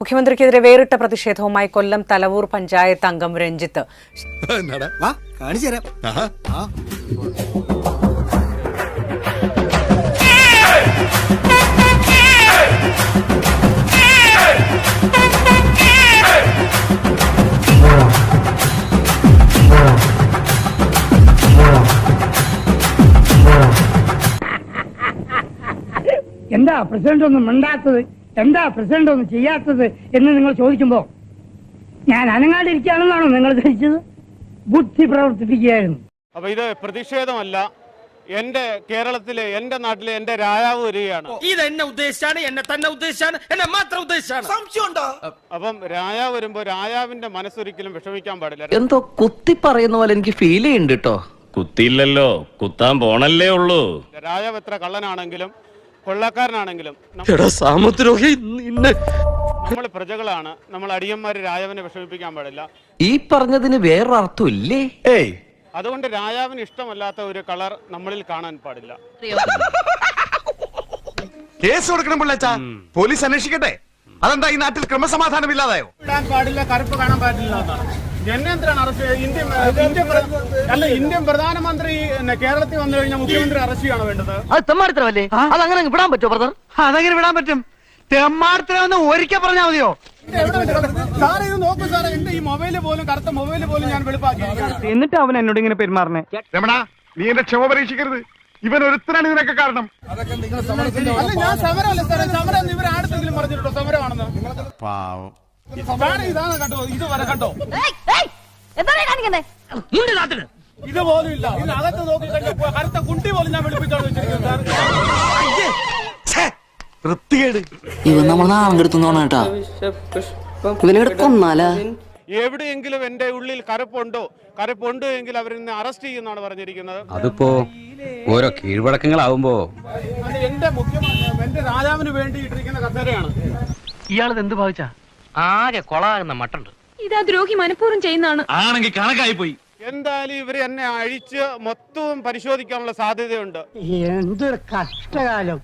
മുഖ്യമന്ത്രിക്കെതിരെ വേറിട്ട പ്രതിഷേധവുമായി കൊല്ലം തലവൂർ പഞ്ചായത്ത് അംഗം രഞ്ജിത്ത്. എന്താ പ്രസിഡന്റ് ഒന്നും മിണ്ടാത്തത്, എന്താ പ്രസിഡന്റ് ഒന്നും ചെയ്യാത്തത് എന്ന് നിങ്ങൾ ചോദിക്കുമ്പോ ഞാൻ അനങ്ങാണ്ടിരിക്കുകയാണെന്നാണോ നിങ്ങൾ ധരിച്ചത്? ബുദ്ധി പ്രവർത്തിപ്പിക്കുകയായിരുന്നു. അപ്പൊ ഇത് പ്രതിഷേധമല്ല, എന്റെ കേരളത്തിലെ, എന്റെ നാട്ടിലെ എന്റെ രാജാവ് വരികയാണ്. ഇത് എന്നെ ഉദ്ദേശിച്ചാണ്, എന്നെ തന്നെ ഉദ്ദേശിച്ചാണ്, എന്നെ മാത്രം ഉദ്ദേശിച്ചാണ്. സംശയമുണ്ടോ? അപ്പം രാജാവ് വരുമ്പോ രാജാവിന്റെ മനസ്സൊരിക്കലും വിഷമിക്കാൻ പാടില്ല. എന്തോ കുത്തി പറയുന്ന പോലെ എനിക്ക് ഫീൽ ചെയ്യുന്നുണ്ട് കേട്ടോ. കുത്തിയില്ലല്ലോ, കുത്താൻ പോണല്ലേ ഉള്ളൂ. രാജാവ് എത്ര കള്ളനാണെങ്കിലും കൊള്ളക്കാരനാണെങ്കിലും നമ്മൾ പ്രജകളാണ്, നമ്മൾ അടിയന്മാര് രാജാവിനെ വിഷമിപ്പിക്കാൻ പാടില്ല. ഈ പറഞ്ഞതിന് വേറൊരർത്ഥം ഇല്ലേ? അതുകൊണ്ട് രാജാവിന് ഇഷ്ടമല്ലാത്ത ഒരു കളർ നമ്മളിൽ കാണാൻ പാടില്ല. കേസ് കൊടുക്കണം പിള്ളേച്ചാ, പോലീസ് അന്വേഷിക്കട്ടെ. അതെന്താ ഈ നാട്ടിൽ ക്രമസമാധാനം ഇല്ലാതായോ? ഇടാൻ പാടില്ല, കറുപ്പ് കാണാൻ പാടില്ല എന്നാണ്. ജനേന്ദ്രൻ അറസ്റ്റ്, ഇന്ത്യൻ പ്രധാനമന്ത്രി കേരളത്തിൽ വന്നു കഴിഞ്ഞാൽ മുഖ്യമന്ത്രി അറസ്റ്റ് ചെയ്യണോ വേണ്ടത്? അത് തെമ്മാടിത്തരമല്ലേ? അതങ്ങനെ വിടാൻ പറ്റുമോ ബ്രദർ? അതെങ്ങനെ വിടാൻ പറ്റും? തെമ്മാടത്തിനെന്ന് ഒരിക്കൽ പറഞ്ഞാൽ മതിയോ? സാറേ ഇത് നോക്കൂ സാറേ, എന്റെ ഈ മൊബൈല് പോലും, കറുത്ത മൊബൈല് പോലും ഞാൻ വെളുപ്പാക്കി. എന്നിട്ട് അവൻ എന്നോട് ഇങ്ങനെ പെരുമാറണേ? രമണ, നീ എന്റെ ക്ഷമ പരീക്ഷിക്കരുത്. ഇവൻ ഒരുത്തനാണ് ഇതിനൊക്കെ കാരണം. അല്ല, ഞാൻ സമരമല്ല സാറേ, സമരം ഇവരാടുത്തെങ്കിലും പറഞ്ഞിട്ടോ സമരമാണെന്ന്. പാവം. സാറേ ഇതാണ് കേട്ടോ, ഇതുവരെ കേട്ടോ ഇതുപോലും ഇല്ല. ഇതിനകത്ത് നോക്കി കഴിഞ്ഞപ്പോ കറുത്ത കുണ്ടി പോലും ഞാൻ വെളുപ്പിച്ചാണ് വെച്ചിരിക്കുന്നത്. ഇവൻ നമ്മൾ നാളെടുത്തോണ കേട്ടാ, ഇവനെ കൊന്നാലാ? എവിടെയെങ്കിലും എന്റെ ഉള്ളിൽ കറുപ്പുണ്ട് എങ്കിൽ അവരെന്നെ അറസ്റ്റ് ചെയ്യുന്നതാണ് പറഞ്ഞിരിക്കുന്നത്. അതിപ്പോ ഓരോ കീഴ്വഴക്കങ്ങളാവുമ്പോ അത് എന്റെ എന്റെ രാജാവിന് വേണ്ടി ഇട്ടിരിക്കുന്ന കസേരയാണ്. ഇയാളത് എന്ത് ഭാവിച്ചാ? ആകെ കൊളാകുന്ന മട്ടുണ്ട്. ഇതാ ദ്രോഹി മനഃപൂർവ്വം ചെയ്യുന്നതാണ്. ആണെങ്കിൽ കണക്കായി പോയി. എന്തായാലും ഇവര് എന്നെ അഴിച്ച് മൊത്തവും പരിശോധിക്കാനുള്ള സാധ്യതയുണ്ട്. എന്തൊരു കഷ്ടകാലം.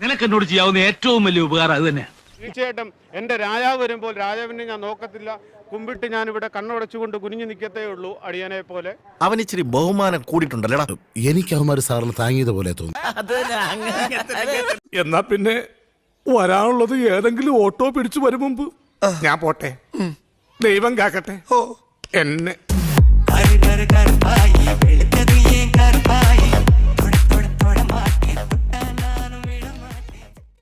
നിനക്ക് എന്നോട് ചെയ്യാവുന്ന ഏറ്റവും വലിയ ഉപകാരം അത് തന്നെ. തീർച്ചയായിട്ടും എന്റെ രാജാവ് വരുമ്പോൾ രാജാവിനെ ഞാൻ നോക്കത്തില്ല, കുമ്പിട്ട് ഞാൻ ഇവിടെ കണ്ണുടച്ചുകൊണ്ട് കുനിഞ്ഞു നിൽക്കത്തേ ഉള്ളൂ, അടിയനെ പോലെ. അവൻ ഇച്ചിരി ബഹുമാനം കൂടിയിട്ടുണ്ടല്ലേടാ. എനിക്ക് അവന്മാര് സാറിന് താങ്ങിയതുപോലെ തോന്നുന്നു. എന്നാ പിന്നെ വരാനുള്ളത് ഏതെങ്കിലും ഓട്ടോ പിടിച്ചു വരും മുമ്പ് ഞാൻ പോട്ടെ. ദൈവം കാക്കട്ടെ എന്നെ.